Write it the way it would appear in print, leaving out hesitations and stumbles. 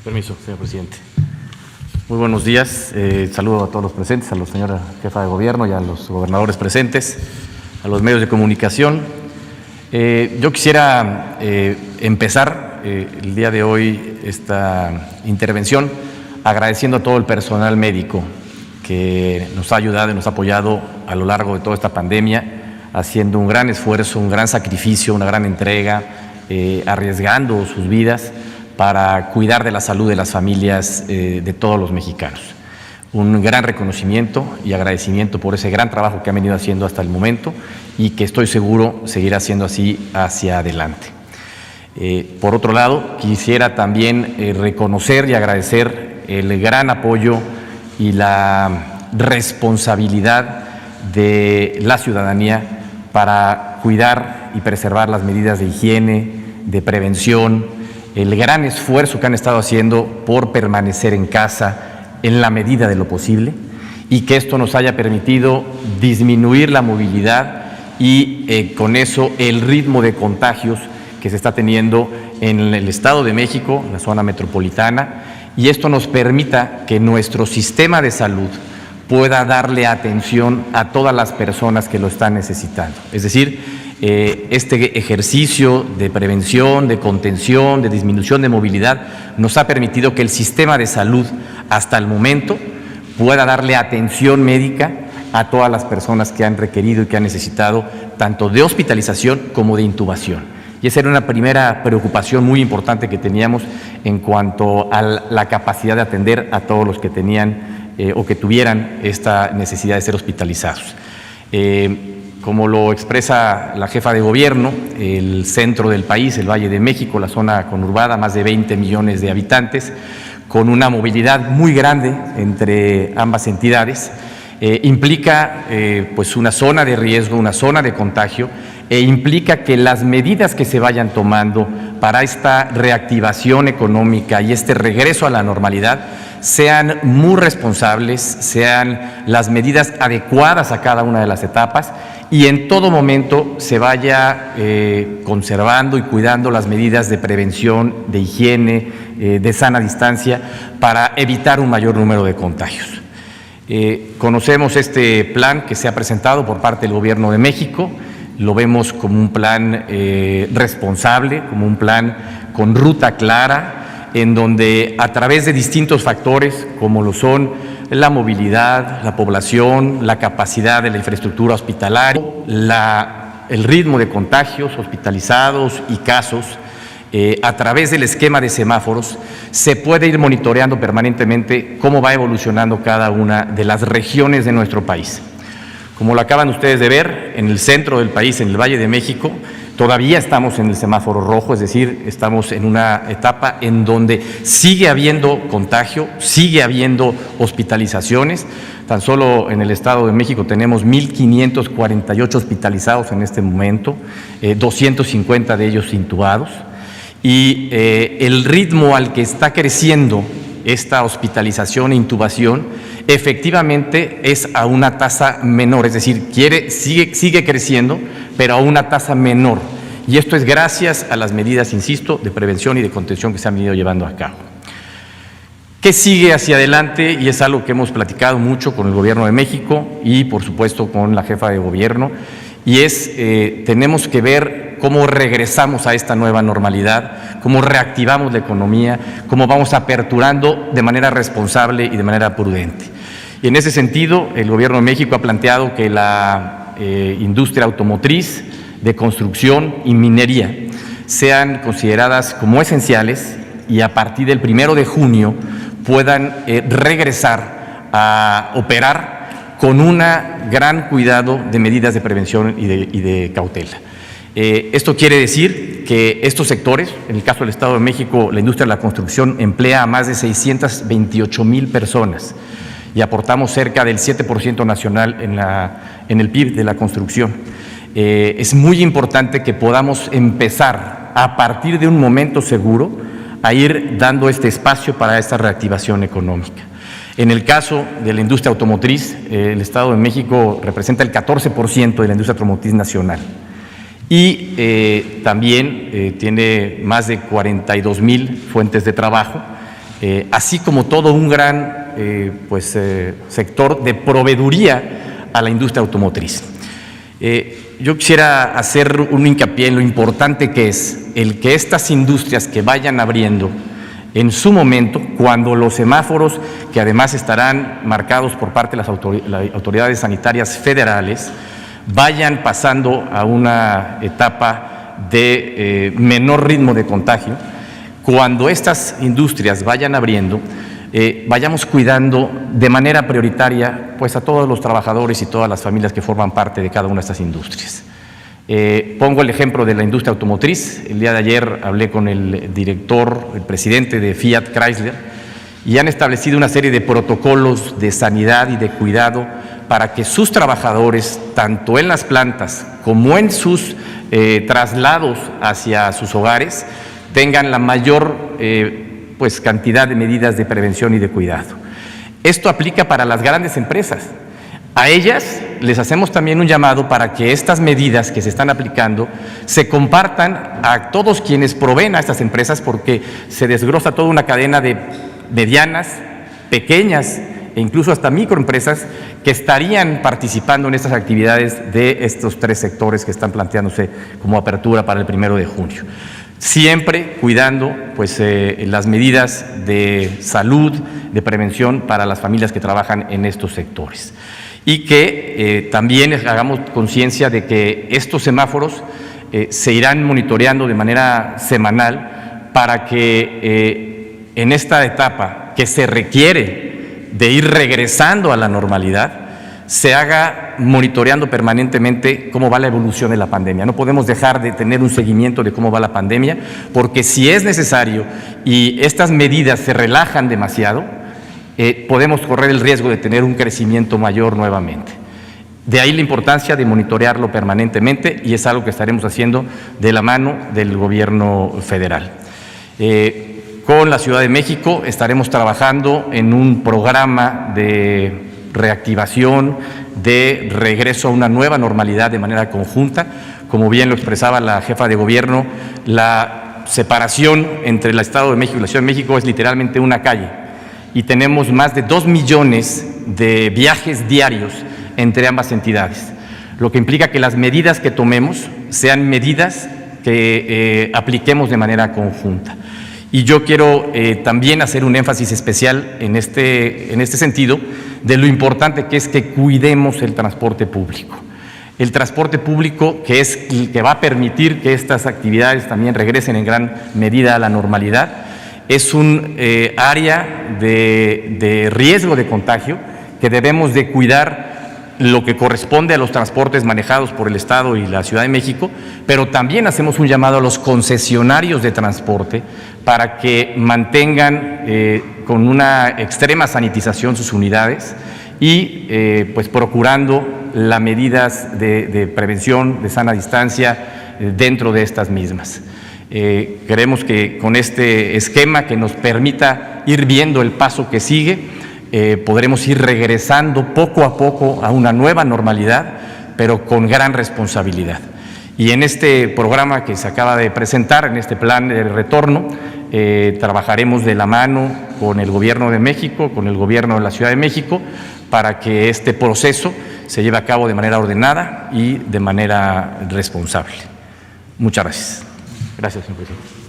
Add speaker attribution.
Speaker 1: Permiso, señor presidente. Muy buenos días. Saludo a todos los presentes, a la señora jefa de gobierno y a los gobernadores presentes, a los medios de comunicación. Yo quisiera empezar el día de hoy esta intervención agradeciendo a todo el personal médico que nos ha ayudado y nos ha apoyado a lo largo de toda esta pandemia, haciendo un gran esfuerzo, un gran sacrificio, una gran entrega, arriesgando sus vidas para cuidar de la salud de las familias de todos los mexicanos. Un gran reconocimiento y agradecimiento por ese gran trabajo que han venido haciendo hasta el momento y que estoy seguro seguirá siendo así hacia adelante. Por otro lado, quisiera también reconocer y agradecer el gran apoyo y la responsabilidad de la ciudadanía para cuidar y preservar las medidas de higiene, de prevención, el gran esfuerzo que han estado haciendo por permanecer en casa en la medida de lo posible y que esto nos haya permitido disminuir la movilidad y con eso el ritmo de contagios que se está teniendo en el Estado de México, en la zona metropolitana, y esto nos permita que nuestro sistema de salud pueda darle atención a todas las personas que lo están necesitando. Es decir, este ejercicio de prevención, de contención, de disminución de movilidad nos ha permitido que el sistema de salud hasta el momento pueda darle atención médica a todas las personas que han requerido y que han necesitado tanto de hospitalización como de intubación. Y esa era una primera preocupación muy importante que teníamos en cuanto a la capacidad de atender a todos los que tenían o que tuvieran esta necesidad de ser hospitalizados. Como lo expresa la jefa de gobierno, el centro del país, el Valle de México, la zona conurbada, más de 20 millones de habitantes, con una movilidad muy grande entre ambas entidades, implica pues una zona de riesgo, una zona de contagio, e implica que las medidas que se vayan tomando para esta reactivación económica y este regreso a la normalidad sean muy responsables, sean las medidas adecuadas a cada una de las etapas y en todo momento se vaya conservando y cuidando las medidas de prevención, de higiene, de sana distancia para evitar un mayor número de contagios. Conocemos este plan que se ha presentado por parte del Gobierno de México, lo vemos como un plan responsable, como un plan con ruta clara, en donde a través de distintos factores, como lo son la movilidad, la población, la capacidad de la infraestructura hospitalaria, el ritmo de contagios, hospitalizados y casos, a través del esquema de semáforos, se puede ir monitoreando permanentemente cómo va evolucionando cada una de las regiones de nuestro país. Como lo acaban ustedes de ver, en el centro del país, en el Valle de México, todavía estamos en el semáforo rojo, es decir, estamos en una etapa en donde sigue habiendo contagio, sigue habiendo hospitalizaciones. Tan solo en el Estado de México tenemos 1,548 hospitalizados en este momento, 250 de ellos intubados. Y el ritmo al que está creciendo esta hospitalización e intubación efectivamente es a una tasa menor, es decir, sigue creciendo, pero a una tasa menor. Y esto es gracias a las medidas, insisto, de prevención y de contención que se han venido llevando a cabo. ¿Qué sigue hacia adelante? Y es algo que hemos platicado mucho con el Gobierno de México y, por supuesto, con la jefa de gobierno, y es, tenemos que ver cómo regresamos a esta nueva normalidad, cómo reactivamos la economía, cómo vamos aperturando de manera responsable y de manera prudente. Y en ese sentido, el Gobierno de México ha planteado que la industria automotriz, de construcción y minería sean consideradas como esenciales y a partir del 1 de junio puedan regresar a operar con un gran cuidado de medidas de prevención y de cautela. Esto quiere decir que estos sectores, en el caso del Estado de México, la industria de la construcción emplea a más de 628,000 personas y aportamos cerca del 7% nacional en el PIB de la construcción. Es muy importante que podamos empezar a partir de un momento seguro a ir dando este espacio para esta reactivación económica. En el caso de la industria automotriz, el Estado de México representa el 14% de la industria automotriz nacional. Y también tiene más de 42,000 fuentes de trabajo así como todo un gran sector de proveeduría a la industria automotriz. Yo quisiera hacer un hincapié en lo importante que es el que estas industrias que vayan abriendo en su momento, cuando los semáforos, que además estarán marcados por parte de las autoridades sanitarias federales, vayan pasando a una etapa de menor ritmo de contagio, cuando estas industrias vayan abriendo, vayamos cuidando de manera prioritaria pues a todos los trabajadores y todas las familias que forman parte de cada una de estas industrias. Pongo el ejemplo de la industria automotriz. El día de ayer hablé con el director, el presidente de Fiat Chrysler, y han establecido una serie de protocolos de sanidad y de cuidado para que sus trabajadores, tanto en las plantas como en sus traslados hacia sus hogares, tengan la mayor cantidad de medidas de prevención y de cuidado. Esto aplica para las grandes empresas. A ellas les hacemos también un llamado para que estas medidas que se están aplicando se compartan a todos quienes proveen a estas empresas, porque se desglosa toda una cadena de medianas, pequeñas e incluso hasta microempresas que estarían participando en estas actividades de estos tres sectores que están planteándose como apertura para el 1 de junio. Siempre cuidando las medidas de salud, de prevención para las familias que trabajan en estos sectores. Y que también hagamos conciencia de que estos semáforos se irán monitoreando de manera semanal para que en esta etapa que se requiere de ir regresando a la normalidad, se haga monitoreando permanentemente cómo va la evolución de la pandemia. No podemos dejar de tener un seguimiento de cómo va la pandemia, porque si es necesario y estas medidas se relajan demasiado, podemos correr el riesgo de tener un crecimiento mayor nuevamente. De ahí la importancia de monitorearlo permanentemente, y es algo que estaremos haciendo de la mano del gobierno federal. Con la Ciudad de México estaremos trabajando en un programa de reactivación, de regreso a una nueva normalidad de manera conjunta. Como bien lo expresaba la jefa de gobierno, la separación entre el Estado de México y la Ciudad de México es literalmente una calle, y tenemos más de 2 millones de viajes diarios entre ambas entidades, lo que implica que las medidas que tomemos sean medidas que apliquemos de manera conjunta. Y yo quiero también hacer un énfasis especial en este sentido de lo importante que es que cuidemos el transporte público. El transporte público, que es el que va a permitir que estas actividades también regresen en gran medida a la normalidad, es un área de riesgo de contagio que debemos de cuidar, lo que corresponde a los transportes manejados por el Estado y la Ciudad de México, pero también hacemos un llamado a los concesionarios de transporte para que mantengan con una extrema sanitización sus unidades y procurando las medidas de prevención, de sana distancia dentro de estas mismas. Creemos que con este esquema que nos permita ir viendo el paso que sigue, podremos ir regresando poco a poco a una nueva normalidad, pero con gran responsabilidad. Y en este programa que se acaba de presentar, en este plan de retorno, trabajaremos de la mano con el Gobierno de México, con el Gobierno de la Ciudad de México, para que este proceso se lleve a cabo de manera ordenada y de manera responsable. Muchas gracias. Gracias, señor presidente.